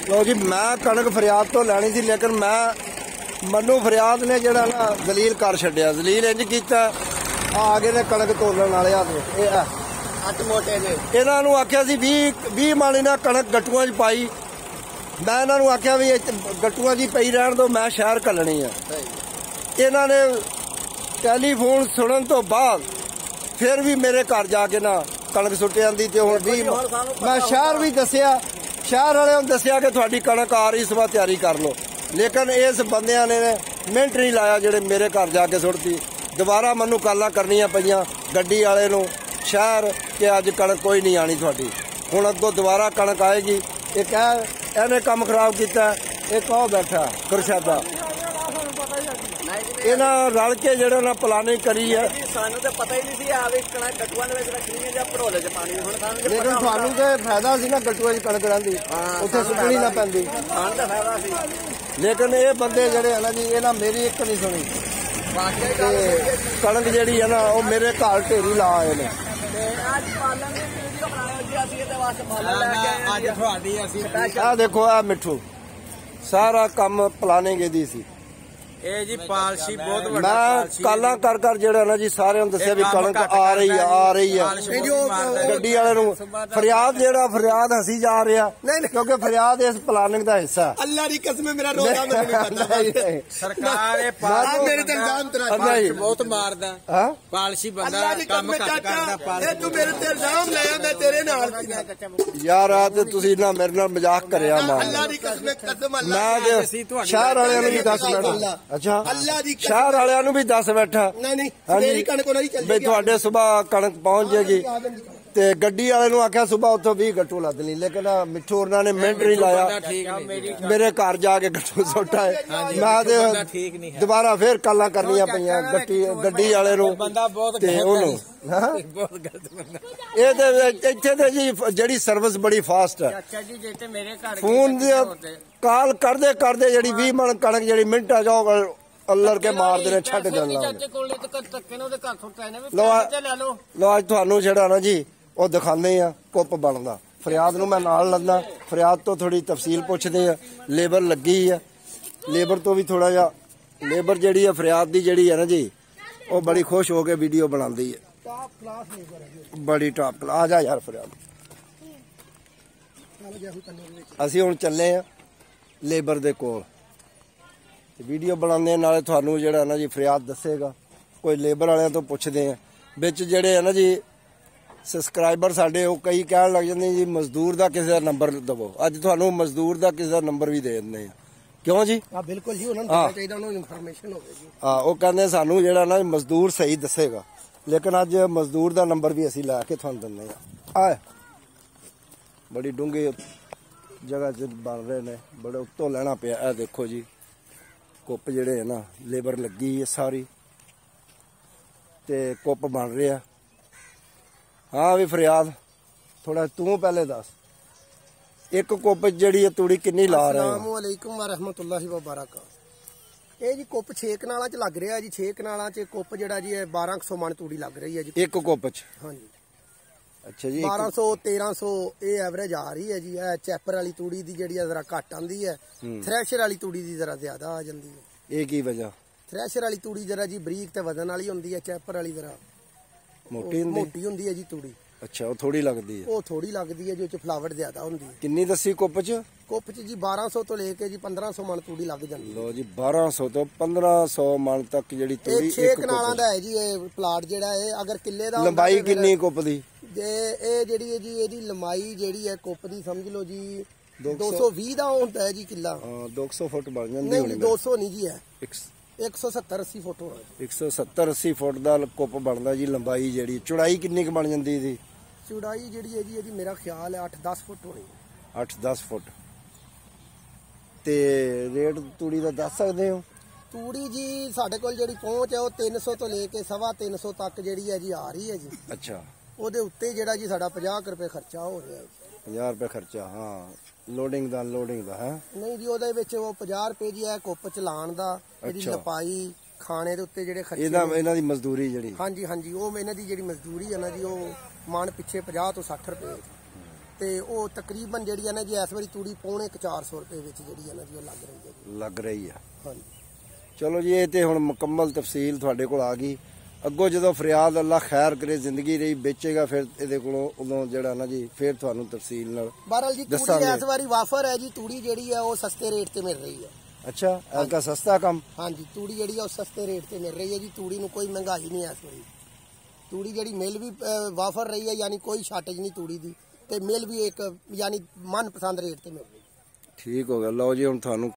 लो जी मैं कणक फरियाद तो लैनी थी लेकिन मनु फरियाद ने जरा ना दलील कर छड्या। दलील इंज कीता आगे ने कणक तोलन वाले मोटे ने इन्हों आख्या सी 20 मन इन्हें कणक गट्टुआ च पाई। मैं इन्हों आख्या भी गट्टुआ जी पई रहन दो, मैं शहर घल्लनी है। इन्होंने टैलीफोन सुनने तो बाद फिर भी मेरे घर जाके ना कणक सुट जाती। तो हुण भी मैं शहर भी दसिया, शहर वाले दसिया कि थोड़ी कणक आ रही, सुबह तैयारी कर लो। लेकिन इस बंदियां ने मिनट नहीं लाया जेडे मेरे घर जाके सुटती। दोबारा मैनू गालां करनियां पईयां गड्डी वाले नूं शहर कि अज कणक कोई नहीं आनी थोड़ी। हुण अगों दोबारा कणक आएगी। एक इहने काम खराब किया। एक और बैठा गुरशदा इन्हां रल के जेड़ा ना प्लानिंग करी है। सानू तो पता ही नहीं सी आ वी कणक गट्टुआ दे विच रखनी है जां भरोले च पानी। हुण सानू लेकिन थानू ते फायदा सी ना गट्टुआ च कणक रहिंदी, उत्थे सुट्टनी ना पैंदी। सानू तो फायदा सी। लेकिन ये बंदे जेड़े है ना जी इन्हां मेरी एक नहीं सुनी। कणक जेड़ी है ना वो मेरे घर ढेरी ला आए ने। आ देखो आ मिठू सारा कम प्लानिंग दी सी। जी पालसी बहुत मैं काला कर कर जेड़ा ना जी सारे दसिया भी कणक आ रही है, आ रही है। गड्डी वाले फरियाद जेड़ा फरियाद हसी जा रहा क्योंकि फरियाद इस प्लानिंग का हिस्सा। अल्लाह दी कसम मेरा रोजा सरकार बहुत मारदा पालसी बंदा काम घट करदा। तू मेरे ते इल्जाम लाया मैं तेरे नाल यार आ ते तुसी ना मेरे नाल मजाक करया। अल्लाह दी कसम मैं शहर वाले भी दस बैठा। अच्छा शहर वाले भी दस बैठा भी थोड़े सुबह कणक पहुंच जाएगी। ते गड्डी वाले आख्या सुबह उतो 20 गट्टू लद ली। लेकिन मिठू होर ने मिनट नहीं लाया, मेरे घर जाके गट्टू सुट्टा है। मैं दोबारा फिर काला करनिया पईयां गड्डी वाले इत्थे जी जेड़ी सर्विस बड़ी फास्ट है। फोन काल करदे करदे जेड़ी 20 मन कणक जेड़ी मिनटा जाओ अल्लर के मार देने छड्ड देना। लो अज तुहानू जेड़ा ना जी वो दिखाने आ कुप बनदा। फरियाद नूं मैं नाल लद्दा, फरियाद तो थोड़ी तफसील पुछदे आ। लेबर लगी है, लेबर तो भी थोड़ा जा लेबर जेड़ी है फरियाद दी जेड़ी है ना जी वो बड़ी खुश हो के वीडियो बनांदी है। बड़ी टॉप क्लास। आ जा यार फरियाद। असीं हुण चले आ लेबर दे कोल वीडियो बनाने नाले थानू जेड़ा ना जी फरियाद दसेगा। कोई लेबर वाले तो पुछदे आ बिच जेड़े है ना जी सबसक्राइबर साडे वो कई कहण लग जांदे जी मजदूर दा किसी दा नंबर दवो। अज थानू मजदूर दा किसी दा नंबर भी दे दिंदे आ। क्यों जी? हां बिल्कुल जी, उन्हां नूं चाहीदा उन्हां नूं इन्फॉर्मेशन होवे जी। हां वो कहंदे सानू जेड़ा ना मजदूर सही दसेगा। लेकिन अज मजदूर दा नंबर भी असीं ला के थानू दिंदे आ। बड़ी डूंगी जगह च बन रहे ने, बड़े उत्तों लैना पिया। ए देखो जी कुप जेड़े है ना लेबर लगी है सारी ते कुप बन रहा। हाँ भी फरियाद थोड़ा तू पहले दस एक कुप जी है तूड़ी किन्नी ला रहे हैं? अस्सलाम वालेकुम व रहमतुल्लाहि व बरकातहू। ये जी कुप 6 कनालां च लग रहा जी। 6 कनालां च कुप जेड़ा जी 1200 मन तूड़ी लग रही है जी एक कुप च। हाँ जी अच्छा जी 1200 1300 ये एवरेज आ रही है जी। चैपर वाली तूड़ी दी जेड़ी जरा घट आंदी है, थ्रैशर वाली तूड़ी दी जरा ज्यादा आ जाती है। ये की वजह? थ्रैशर वाली तूड़ी जरा जी बरीक ते वजन वाली होंदी है, चैपर वाली जरा मोटी होंदी है जी तूड़ी। अच्छा वो थोड़ी लगती है? वो थोड़ी लगती है जो फ्लावट ज्यादा होंदी है। किन्नी दसी कुप च? कुप च जी 1200 तो लेके जी 1500 मन तूड़ी लग जाती है। लो जी 1200 तो 1500 मन तक जेड़ी तूड़ी 6 कनालां दा है जी ये प्लाट जेड़ा है। अगर किले दा लंबाई किन्नी कुप दी? ये जेड़ी है जी एदी लंबाई जेड़ी है कुप दी समझ लो जी 220 दा होंदा है जी किला। हां 200 फुट बन जांदी होनी। 200 नहीं जी है 170-80 फुट होना। 170-80 फुट दा कुप बनदा जी। लंबाई जेड़ी चौड़ाई किन्नी क बन जांदी दी? चौड़ाई जेड़ी है जी एदी मेरा ख्याल है 8-10 फुट होनी। 8-10 फुट। ते रेट तूड़ी दा दस सकदे हो? तूड़ी जी साडे कोल जेड़ी पहुंच है वो 300 तो लेके 350 तक जेड़ी है जी आ रही है जी। अच्छा ਉਹਦੇ ਉੱਤੇ ਜਿਹੜਾ ਜੀ ਸਾਡਾ 50 ਰੁਪਏ ਖਰਚਾ ਹੋ ਰਿਹਾ ਹੈ। 50 ਰੁਪਏ ਖਰਚਾ? ਹਾਂ ਲੋਡਿੰਗ ਦਾ ਅਨਲੋਡਿੰਗ ਦਾ ਹੈ ਨਹੀਂ ਜੀ। ਉਹਦੇ ਵਿੱਚ ਉਹ 50 ਰੁਪਏ ਜੀ ਹੈ ਕੁੱਪ ਚਲਾਣ ਦਾ, ਇਹਦੀ ਲਪਾਈ ਖਾਣੇ ਦੇ ਉੱਤੇ ਜਿਹੜੇ ਖਰਚੇ ਇਹਨਾਂ ਦੀ ਮਜ਼ਦੂਰੀ ਜਿਹੜੀ। ਹਾਂਜੀ ਹਾਂਜੀ ਉਹ ਇਹਨਾਂ ਦੀ ਜਿਹੜੀ ਮਜ਼ਦੂਰੀ ਹੈ ਨਾ ਜੀ ਉਹ ਮਨ ਪਿੱਛੇ 50 ਤੋਂ 60 ਰੁਪਏ। ਤੇ ਉਹ ਤਕਰੀਬਨ ਜਿਹੜੀ ਹੈ ਨਾ ਜੀ ਇਸ ਵਾਰੀ ਤੂੜੀ ਪੌਣੇ 400 ਰੁਪਏ ਵਿੱਚ ਜਿਹੜੀ ਹੈ ਨਾ ਜੀ ਉਹ ਲੱਗ ਰਹੀ ਹੈ ਜੀ। ਲੱਗ ਰਹੀ ਆ। ਹਾਂਜੀ ਚਲੋ ਜੀ, ਇਹ ਤੇ ਹੁਣ ਮੁਕੰਮਲ ਤਫਸੀਲ ਤੁਹਾਡੇ ਕੋਲ ਆ ਗਈ। ਅੱਗੋਂ ਜਦੋਂ ਫਰਿਆਦ ਅੱਲਾ ਖੈਰ ਕਰੇ ਜ਼ਿੰਦਗੀ ਰਹੀ ਵੇਚੇਗਾ ਫਿਰ ਇਹਦੇ ਕੋਲੋਂ ਉਦੋਂ ਜਿਹੜਾ ਨਾ ਜੀ ਫਿਰ ਤੁਹਾਨੂੰ ਤਫਸੀਲ ਨਾਲ ਬਹਰਹਾਲ ਜੀ ਤੂੜੀ ਇਸ ਵਾਰੀ ਵਾਫਰ ਹੈ ਜੀ। ਤੂੜੀ ਜਿਹੜੀ ਹੈ ਉਹ ਸਸਤੇ ਰੇਟ ਤੇ ਮਿਲ ਰਹੀ ਹੈ। ਅੱਛਾ, ਐਸਾ ਸਸਤਾ ਕੰਮ। ਹਾਂਜੀ ਤੂੜੀ ਜਿਹੜੀ ਹੈ ਉਹ ਸਸਤੇ ਰੇਟ ਤੇ ਮਿਲ ਰਹੀ ਹੈ ਜੀ। ਤੂੜੀ ਨੂੰ ਕੋਈ ਮਹਿੰਗਾਈ ਨਹੀਂ ਇਸ ਵਾਰੀ। ਤੂੜੀ ਜਿਹੜੀ ਮਿਲ ਵੀ ਵਾਫਰ ਰਹੀ ਹੈ, ਯਾਨੀ ਕੋਈ ਸ਼ਾਰਟੇਜ ਨਹੀਂ ਤੂੜੀ ਦੀ, ਤੇ ਮਿਲ ਵੀ ਇੱਕ ਯਾਨੀ ਮਨਪਸੰਦ ਰੇਟ ਤੇ ਮਿਲ ਰਹੀ ਹੈ। ਠੀਕ ਹੋ ਗਿਆ। ਲਓ ਜੀ, ਹੁਣ ਤੁਹਾਨੂੰ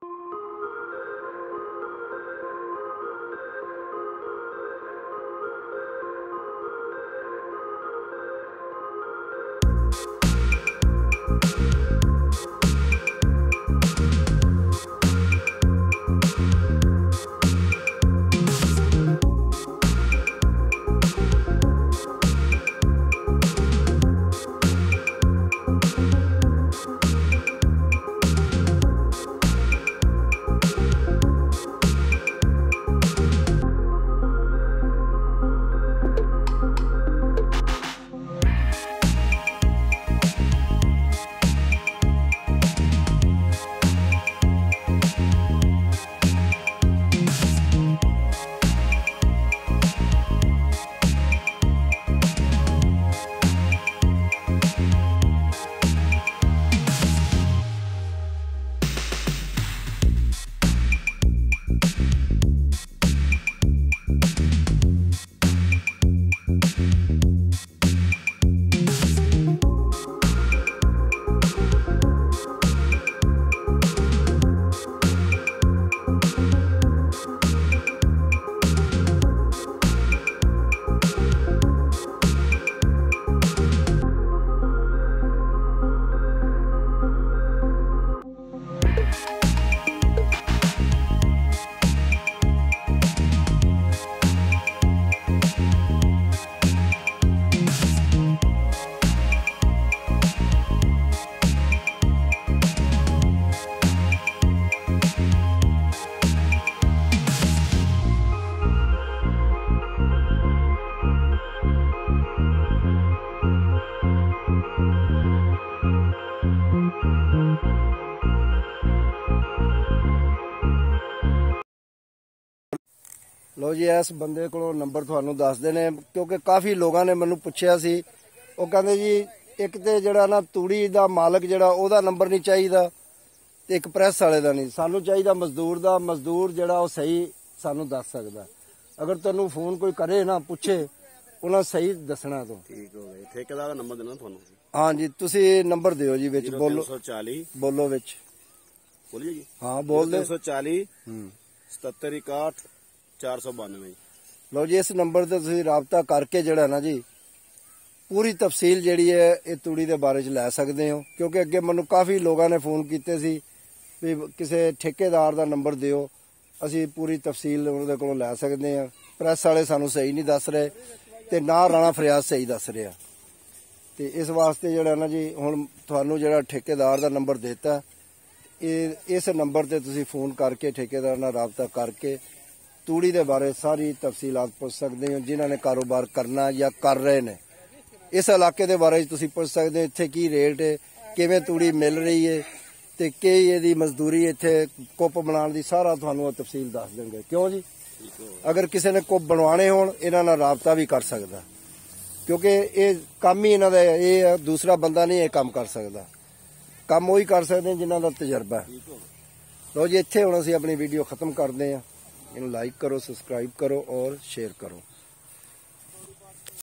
ਲਓ ਜੀ, ਇਸ ਬੰਦੇ ਕੋਲੋਂ ਨੰਬਰ ਤੁਹਾਨੂੰ ਦੱਸਦੇ ਨੇ ਕਿਉਂਕਿ ਕਾਫੀ ਲੋਕਾਂ ਨੇ ਮੈਨੂੰ ਪੁੱਛਿਆ ਸੀ। ਉਹ ਕਹਿੰਦੇ ਜੀ ਇੱਕ ਤੇ ਜਿਹੜਾ ਨਾ ਤੂੜੀ ਦਾ ਮਾਲਕ ਜਿਹੜਾ ਉਹਦਾ ਨੰਬਰ ਨਹੀਂ ਚਾਹੀਦਾ ਤੇ ਇੱਕ ਪ੍ਰੈਸ ਵਾਲੇ ਦਾ ਨਹੀਂ, ਸਾਨੂੰ ਚਾਹੀਦਾ ਮਜ਼ਦੂਰ ਦਾ। ਮਜ਼ਦੂਰ ਜਿਹੜਾ ਉਹ ਸਹੀ ਸਾਨੂੰ ਦੱਸ ਸਕਦਾ। ਅਗਰ ਤੁਹਾਨੂੰ ਫੋਨ ਕੋਈ ਕਰੇ ਨਾ ਪੁੱਛੇ, ਉਹਨਾਂ ਸਹੀ ਦੱਸਣਾ ਤੋਂ। ਠੀਕ ਹੋ ਗਿਆ। ਠੇਕੇਦਾਰ ਦਾ ਨੰਬਰ ਦੇਣਾ ਤੁਹਾਨੂੰ। ਹਾਂਜੀ, ਤੁਸੀਂ ਨੰਬਰ ਦਿਓ ਜੀ ਵਿੱਚ। ਬੋਲੋ 340 ਬੋਲੋ ਵਿੱਚ। ਬੋਲੀਏ ਜੀ। ਹਾਂ ਬੋਲ ਦੇ। 340 7761 492। ਲਓ ਜੀ, ਇਸ ਨੰਬਰ ਤੇ ਤੁਸੀਂ ਰਾਬਤਾ ਕਰਕੇ ਜਿਹੜਾ ਨਾ ਜੀ ਪੂਰੀ ਤਫਸੀਲ ਜਿਹੜੀ ਹੈ ਇਹ ਤੂੜੀ ਦੇ ਬਾਰੇ ਚ ਲੈ ਸਕਦੇ ਹੋ। ਕਿਉਂਕਿ ਅੱਗੇ ਮੈਨੂੰ ਕਾਫੀ ਲੋਕਾਂ ਨੇ ਫੋਨ ਕੀਤੇ ਸੀ ਵੀ ਕਿਸੇ ਠੇਕੇਦਾਰ ਦਾ ਨੰਬਰ ਦਿਓ, ਅਸੀਂ ਪੂਰੀ ਤਫਸੀਲ ਉਹਦੇ ਕੋਲੋਂ ਲੈ ਸਕਦੇ ਹਾਂ। ਪ੍ਰੈਸ ਵਾਲੇ ਸਾਨੂੰ ਸਹੀ ਨਹੀਂ ਦੱਸ ਰਹੇ ਤੇ ਨਾ ਰਾਣਾ ਫਰਿਆਦ ਸਹੀ ਦੱਸ ਰਿਹਾ। ਤੇ ਇਸ ਵਾਸਤੇ ਜਿਹੜਾ ਨਾ ਜੀ ਹੁਣ ਤੁਹਾਨੂੰ ਜਿਹੜਾ ਠੇਕੇਦਾਰ ਦਾ ਨੰਬਰ ਦਿੱਤਾ, ਇਸ ਨੰਬਰ ਤੇ ਤੁਸੀਂ ਫੋਨ ਕਰਕੇ ਠੇਕੇਦਾਰ ਨਾਲ ਰਾਬਤਾ ਕਰਕੇ ਤੂੜੀ ਦੇ ਬਾਰੇ ਸਾਰੀ ਤਫਸੀਲਾਤ ਪੁੱਛ ਸਕਦੇ ਹੋ। ਜਿਨ੍ਹਾਂ ਨੇ ਕਾਰੋਬਾਰ ਕਰਨਾ ਜਾਂ ਕਰ ਰਹੇ ਨੇ, ਇਸ ਇਲਾਕੇ ਦੇ ਬਾਰੇ ਤੁਸੀਂ ਪੁੱਛ ਸਕਦੇ ਹੋ। ਇੱਥੇ ਕੀ ਰੇਟ ਹੈ, ਕਿਵੇਂ ਤੂੜੀ ਮਿਲ ਰਹੀ ਹੈ ਤੇ ਕੀ ਇਹਦੀ ਮਜ਼ਦੂਰੀ, ਇੱਥੇ ਕੁੱਪ ਬਣਾਉਣ ਦੀ ਸਾਰਾ ਤੁਹਾਨੂੰ ਤਫਸੀਲ ਦੱਸ ਦੇਣਗੇ। ਕਿਉਂ ਜੀ? ਅਗਰ ਕਿਸੇ ਨੇ ਕੁੱਪ ਬਣਵਾਉਣੇ ਹੋਣ ਇਹਨਾਂ ਨਾਲ ਰਾਬਤਾ ਵੀ ਕਰ ਸਕਦਾ, ਕਿਉਂਕਿ ਇਹ ਕੰਮ ਹੀ ਇਹਨਾਂ ਦਾ ਇਹ ਹੈ। ਦੂਸਰਾ ਬੰਦਾ ਨਹੀਂ ਇਹ ਕੰਮ ਕਰ ਸਕਦਾ। ਕੰਮ ਉਹੀ ਕਰ ਸਕਦੇ ਜਿਨ੍ਹਾਂ ਦਾ ਤਜਰਬਾ ਹੈ। ਲਓ ਜੀ, ਇੱਥੇ ਹੁਣ ਅਸੀਂ ਆਪਣੀ ਵੀਡੀਓ ਖਤਮ ਕਰਦੇ ਹਾਂ। ਇਹਨੂੰ ਲਾਈਕ ਕਰੋ, ਸਬਸਕ੍ਰਾਈਬ ਕਰੋ ਔਰ ਸ਼ੇਅਰ ਕਰੋ।